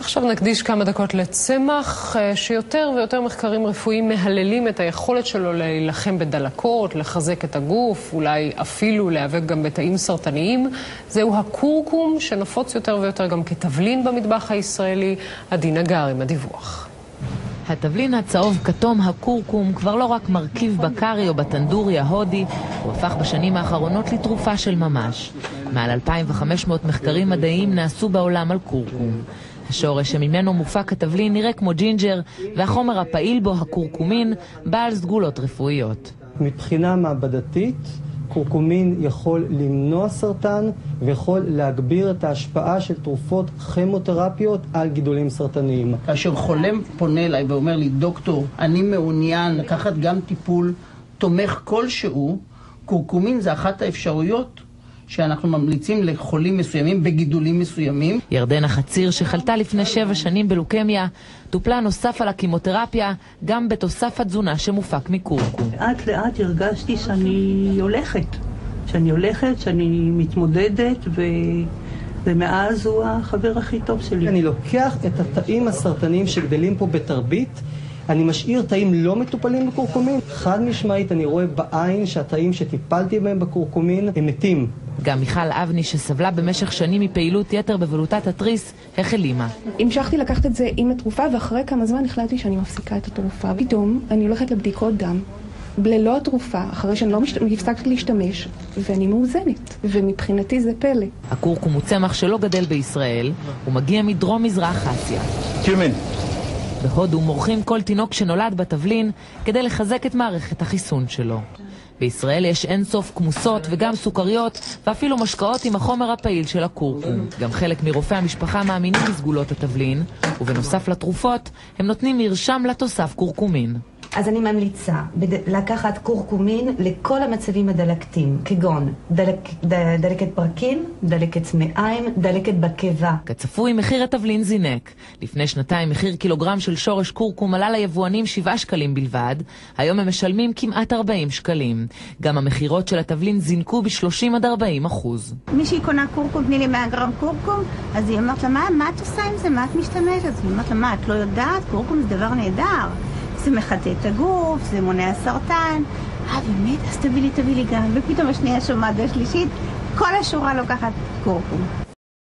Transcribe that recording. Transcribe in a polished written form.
עכשיו נקדיש כמה דקות לצמח, שיותר ויותר מחקרים רפואיים מהללים את היכולת שלו להילחם בדלקות, לחזק את הגוף, אולי אפילו להיאבק גם בתאים סרטניים. זהו הקורקום שנפוץ יותר ויותר גם כתבלין במטבח הישראלי. עדי נגר עם הדיווח. התבלין הצהוב כתום הקורקום כבר לא רק מרכיב בקרי או בטנדורי ההודי, הוא הפך בשנים האחרונות לתרופה של ממש. מעל 2,500 מחקרים מדעיים נעשו בעולם על קורקום. השורש שממנו מופק התבלין נראה כמו ג'ינג'ר, והחומר הפעיל בו, הקורקומין, בעל סגולות רפואיות. מבחינה מעבדתית, קורקומין יכול למנוע סרטן ויכול להגביר את ההשפעה של תרופות כימותרפיות על גידולים סרטניים. כאשר חולה פונה אליי ואומר לי, דוקטור, אני מעוניין לקחת גם טיפול תומך כלשהו, קורקומין זה אחת האפשרויות שאנחנו ממליצים לחולים מסוימים בגידולים מסוימים. ירדנה חציר, שחלתה לפני 7 שנים בלוקמיה, טופלה נוסף על הקימותרפיה גם בתוסף התזונה שמופק מקורקום. לאט לאט הרגשתי שאני הולכת, שאני מתמודדת, ומאז הוא החבר הכי טוב שלי. אני לוקח את התאים הסרטניים שגדלים פה בתרבית, אני משאיר תאים לא מטופלים בקורקומין. חד משמעית אני רואה בעין שהתאים שטיפלתי בהם בקורקומין הם מתים. גם מיכל אבני, שסבלה במשך שנים מפעילות יתר בבלוטת התריס, החלימה. המשכתי לקחת את זה עם התרופה, ואחרי כמה זמן החלטתי שאני מפסיקה את התרופה. פתאום אני הולכת לבדיקות דם, ללא התרופה, אחרי שאני לא הפסקתי להשתמש, ואני מאוזנת. ומבחינתי זה פלא. הקורקום הוא צמח שלא גדל בישראל, הוא מגיע מדרום מזרח אסיה. בהודו מורחים כל תינוק שנולד בתבלין כדי לחזק את מערכת החיסון שלו. בישראל יש אינסוף כמוסות וגם סוכריות ואפילו משקאות עם החומר הפעיל של הקורקום. גם חלק מרופאי המשפחה מאמינים בסגולות התבלין, ובנוסף לתרופות הם נותנים מרשם לתוסף קורקומין. אז אני ממליצה לקחת קורקומין לכל המצבים הדלקתיים, כגון דלקת פרקים, דלקת מעיים, דלקת בקיבה. כצפוי, מחיר התבלין זינק. לפני 2 מחיר קילוגרם של שורש קורקום עלה ליבואנים 7 שקלים בלבד, היום הם משלמים כמעט 40 שקלים. גם המחירות של התבלין זינקו ב30-40%. מישהי קונה קורקום, תני לי 100 גרם קורקום, אז היא אומרת לה, מה את עושה עם זה? מה את משתמשת? אז היא אומרת לה, מה, את לא יודעת? קורקום זה דבר נהדר. זה מחטא את הגוף, זה מונע סרטן. באמת? אז תביא לי גם. ופתאום השנייה שומעת והשלישית, כל השורה לוקחת קורקום.